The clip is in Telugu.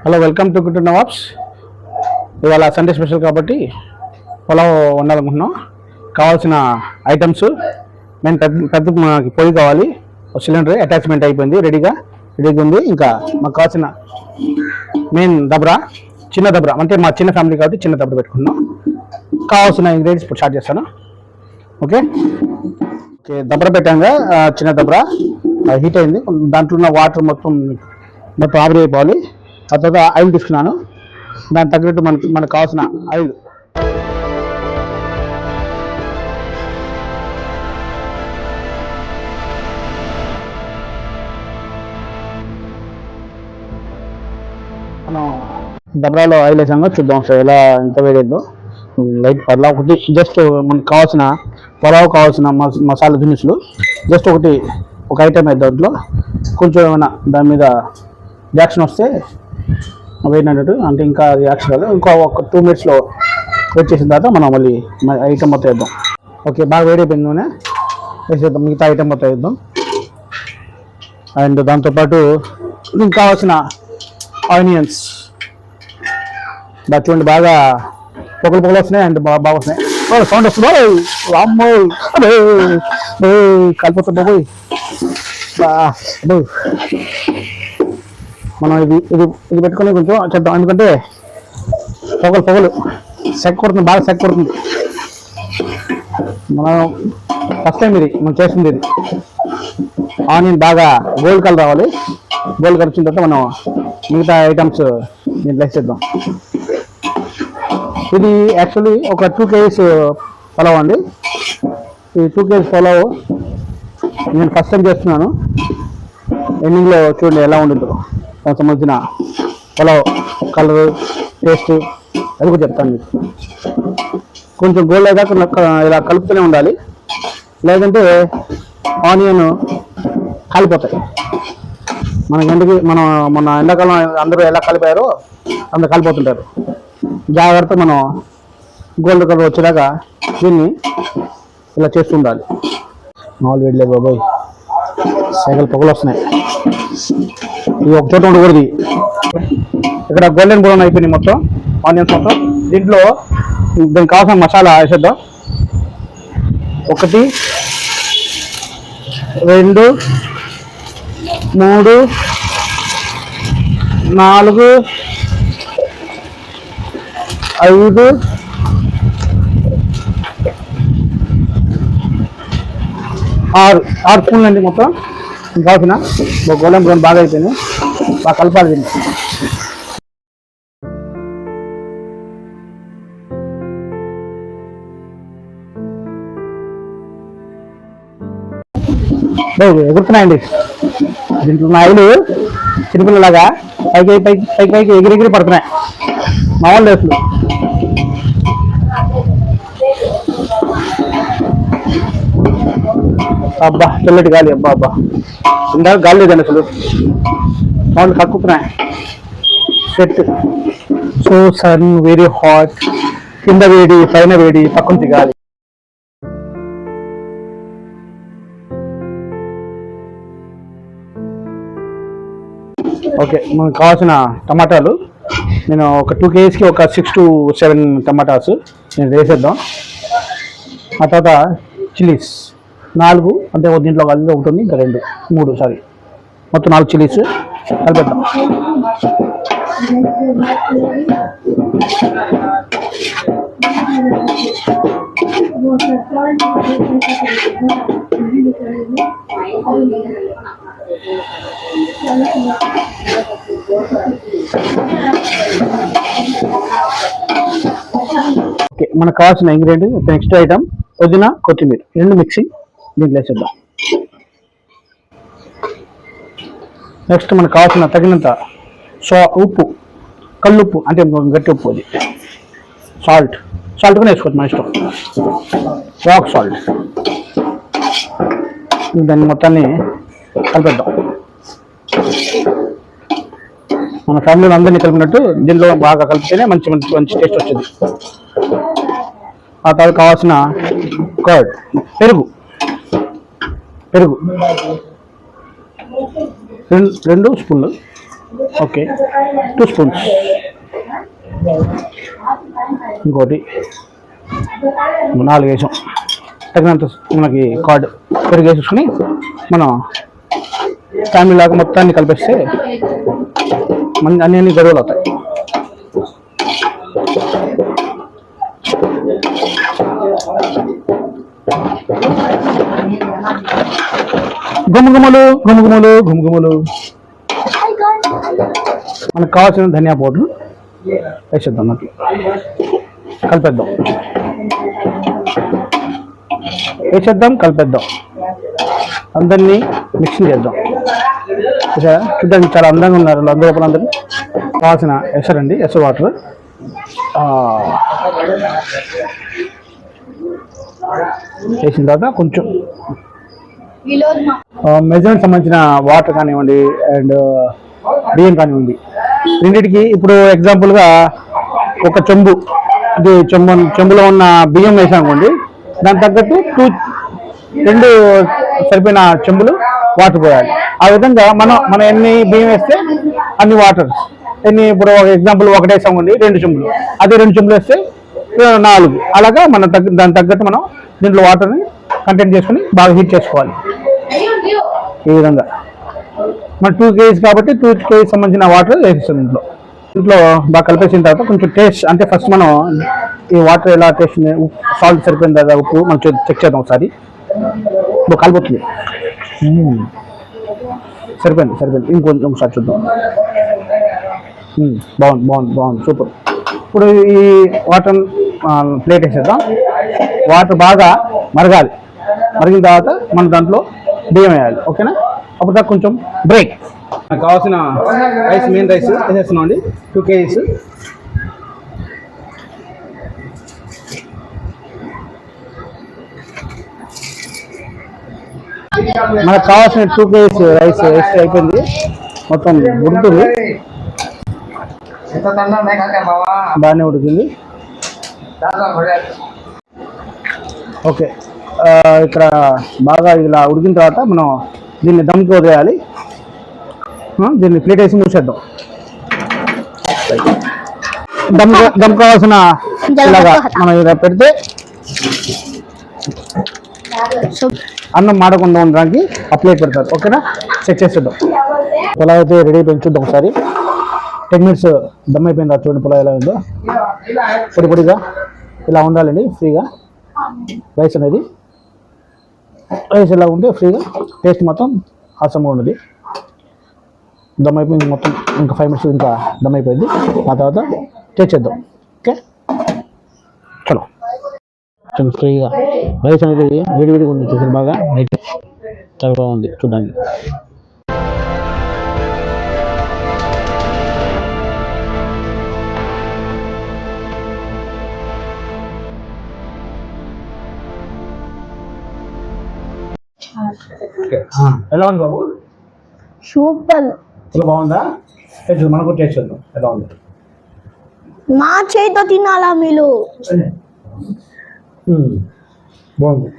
Hello, welcome to good nawabs. ఇవాళ సండే స్పెషల్ కాబట్టి పొలావ్ వండాలనుకుంటున్నాం. కావాల్సిన ఐటమ్స్ మెయిన్ పెద్ద మనకి పొయ్యి కావాలి. సిలిండర్ అటాచ్మెంట్ అయిపోయింది, రెడీగా ఉంది. ఇంకా మాకు కావాల్సిన మెయిన్ దబ్రా, చిన్న దబ్రా, అంటే మా చిన్న ఫ్యామిలీ కాబట్టి చిన్న దబ్రా పెట్టుకుంటున్నాం. కావాల్సిన ఇంగ్రీడియంట్స్ ఇప్పుడు స్టార్ట్ చేస్తాను. ఓకే ఓకే దబ్రా పెట్టాక చిన్న దబ్రా హీట్ అయింది. దాంట్లో ఉన్న వాటర్ మొత్తం ఆవిరి అయిపోవాలి. ఆ తర్వాత ఆయిల్ తీసుకున్నాను. దానికి తగ్గట్టు మనకు కావాల్సిన ఆయిల్ మనం దబ్రాలో ఆయిల్ వేసాక చూద్దాం సార్ ఎలా ఎంత వేడేదో. లైట్ పర్లా ఒకటి జస్ట్ మనకు కావాల్సిన పొలావు కావాల్సిన మసాలా దినుసులు జస్ట్ ఒక ఐటమ్ అయితే దాంట్లో కొంచెం ఏమైనా దాని మీద రియాక్షన్ వస్తే వేడినట్టు, అంటే ఇంకా రియాక్షన్ కాదు. ఇంకో ఒక 2 minutesలో వెయిట్ చేసిన తర్వాత మనం మళ్ళీ ఐటమ్ మొత్తం వేద్దాం. ఓకే, బాగా వేడైపోయింది నూనె వేసేద్దాం. మిగతా ఐటమ్ మొత్తం వేద్దాం. అండ్ దాంతోపాటు దీనికి కావాల్సిన ఆనియన్స్ చూడండి, బాగా పొగలు వస్తున్నాయి అండ్ బాగా వస్తున్నాయి. సౌండ్ వస్తుంది, అమ్మో కలిపోతుంది బాబోయ్. మనం ఇది పెట్టుకొని కొంచెం చేద్దాం, ఎందుకంటే పొగలు సెక్ కొడుతుంది, బాగా సెక్ కొడుతుంది. మనం ఫస్ట్ టైం మనం చేస్తుంది ఇది. ఆనియన్ బాగా గోల్డ్ కలర్ రావాలి. గోల్డ్ కలర్ వచ్చిన తర్వాత మనం మిగతా ఐటమ్స్ దీంట్లో వేసేద్దాం. ఇది యాక్చువల్లీ ఒక 2 kgs పొలావ్ అండి. ఈ 2 kgs పొలావ్ నేను ఫస్ట్ టైం చేస్తున్నాను. ఎండింగ్లో చూడండి ఎలా ఉంటుందో, దానికి సంబంధించిన పొలావ్ కలర్ టేస్ట్ అది కూడా చెప్తాను మీకు. కొంచెం గోల్డ్ అయ్యాక ఇలా కలుపుతూనే ఉండాలి, లేదంటే ఆనియన్ కాలిపోతాయి. మన ఎండాకాలం అందరూ ఎలా కలిపారో అందరూ కాలిపోతుంటారు. జాగ్రత్త మనం గోల్డ్ కలర్ వచ్చేదాకా దీన్ని ఇలా చేస్తూ ఉండాలి. మామూలు వేయలేదు బాబాయ్, సైకిల్ పొగలు వస్తున్నాయి. ఇది ఒక చోట ఉండకూడదు. ఇక్కడ గోల్డెన్ బ్రౌన్ అయిపోయినాయి మొత్తం ఆనియన్స్ మొత్తం. దీంట్లో దీనికి కావాల్సిన మసాలా వేసేద్దాం. 1 2 3 4 5 6 స్పూన్లు అండి మొత్తం కావాల్సిన. గోల్డెన్ బ్రౌన్ బాగా అయిపోయింది, బాగా కలపాలి దీన్ని. ఎగురుతున్నాయండి దీంట్లో ఉన్న ఆయిల్ చిరుపిల్లలాగా పైకి ఎగిరి పడుతున్నాయి. మామూలు లేసులు అబ్బా, చల్లటి గాలి, అబ్బా ఇందాక గాలి లేదండి అసలు, మామూలు కక్కుతున్నాయి. Set so sun very hot, కింద వేడి పైన వేడి, పక్కంతి గాలి. ఓకే, మనకు కావాల్సిన టమాటాలు నేను ఒక 2 kgsకి ఒక 6 to 7 టమాటాస్ నేను వేసేద్దాం. ఆ తర్వాత చిల్లీస్ 4, అంటే దీంట్లో కలిపి ఒకటి ఉంది, ఇంకా 2 3 సారీ మొత్తం 4 చిల్లీస్ కలిపేద్దాం. ఓకే, మనకు కావాల్సిన ఇంగ్రీడియంట్ నెక్స్ట్ ఐటమ్ పుదీనా, కొత్తిమీర 2 మిక్సింగ్ దీంట్లో వేసేద్దాం. నెక్స్ట్ మనకు కావాల్సిన తగినంత ఉప్పు, కల్లుప్పు అంటే గట్టి ఉప్పు, అది సాల్ట్ కూడా వేసుకోవచ్చు మన ఇష్టం, రాక్ సాల్ట్. దాన్ని మొత్తాన్ని కలిపేద్దాం. మన ఫ్యామిలీలో అందరినీ కలిపినట్టు దీనిలో బాగా కలిపితేనే మంచి టేస్ట్ వచ్చింది. ఆ తర్వాత కావాల్సిన కర్డ్, పెరుగు 2 స్పూన్లు, ఓకే 2 స్పూన్స్. ఇంకోటి 4 వేసాం. తగినంత మనకి కార్డ్ పెరుగు వేసేసుకుని మనం ఫ్యామిలీ లాగా మొత్తాన్ని కలిపేస్తే అన్ని గడువులు అవుతాయి. గుమగుమలు గుమగుమలు గుమగుమలు. మనకు కావాల్సిన ధనియా పౌడర్ వేసేద్దాం, అట్లా కలిపేద్దాం. కలిపేద్దాం, అందరినీ మిక్సింగ్ చేద్దాం. చూద్దాం, చాలా అందంగా ఉన్నారు అందరూ. అందరూ కావాల్సిన ఎసరండి, ఎసరు వాటర్ వేసిన తర్వాత కొంచెం మెజర్మెంట్ సంబంధించిన వాటర్ కానివ్వండి అండ్ బియ్యం కానివ్వండి, రెండింటికి ఇప్పుడు ఎగ్జాంపుల్గా ఒక చెంబు, ఇది చెంబులో ఉన్న బియ్యం వేసానుకోండి, దాని తగ్గట్టు 2 సరిపోయిన చెంబులు వాటర్ పోయాలి. ఆ విధంగా మనం ఎన్ని బియ్యం వేస్తే అన్ని వాటర్, ఇప్పుడు ఎగ్జాంపుల్ 1 వేసామండి 2 చెంబులు, అదే 2 చెంబులు వేస్తే 4, అలాగా దాని తగ్గట్టు మనం దీంట్లో వాటర్ని కంటెంట్ చేసుకుని బాగా హీట్ చేసుకోవాలి. ఈ విధంగా మన 2 kg కాబట్టి 2 kg సంబంధించిన వాటర్ వేసేస్తాం ఇంట్లో బాగా కలిపేసిన తర్వాత కొంచెం టేస్ట్, అంటే ఫస్ట్ మనం ఈ వాటర్ ఎలా టేస్ట్, సాల్ట్ సరిపోయిన తర్వాత ఉప్పు మనం చెక్ చేద్దాం ఒకసారి. కలిపోతుంది, సరిపోయింది. ఇంకొంచెం ఒకసారి చూద్దాం. బాగుంది సూపర్. ఇప్పుడు ఈ వాటర్ ప్లేట్ వేసేద్దాం. వాటర్ బాగా మరగాలి. మరిగిన తర్వాత మనం దాంట్లో బియ్యం వేయాలి. ఓకేనా? అప్పుడు దాకా కొంచెం బ్రేక్. నాకు కావాల్సిన రైస్, మెయిన్ రైస్ వేసేస్తున్నాం అండి, 2 kg. మనకు కావాల్సిన 2 kg రైస్ వేస్ట్ అయిపోయింది, మొత్తం ఉడుకుతుంది, బాగానే ఉడికింది. ఓకే, ఇక్కడ బాగా ఇలా ఉడికిన తర్వాత మనం దీన్ని దమ్కి వదిలేయాలి. దీన్ని ప్లేట్ వేసి మూసేద్దాం. దమ్ కావాల్సిన ఇలాగా మనం ఇలా పెడితే అన్నం మాడకుండా ఉండడానికి ఆ ప్లేట్ పెడతారు. ఓకేనా? చెక్ చేసేద్దాం. పొలావ్ అయితే రెడీ అయిపోయింది, చూద్దాం ఒకసారి. 10 minutes దమ్ అయిపోయింది. చూడండి పొలావ్ ఎలా ఉందో, పొడిగా ఇలా ఉండాలండి. ఫ్రీగా రైస్ అనేది, రైస్ ఇలా ఉంటే ఫ్రీగా టేస్ట్ మొత్తం ఆసంగా ఉన్నది. దమ్ అయిపోయింది మొత్తం, ఇంకా 5 minutes ఇంకా దమ్ అయిపోయింది. ఆ తర్వాత టేస్ట్ చేద్దాం. ఓకే, చలో. ఫ్రీగా రైస్ అనేది వేడిగా ఉంది, చూసారు, బాగా చాలా బాగుంది చూడడానికి. ఎలా ఉంది బాబు? సూపర్. బాగుందా? మనకు టేస్ట్ చేద్దాం ఎలా ఉంది. మా చేతితో తినాలా మీరు? బాగుంది.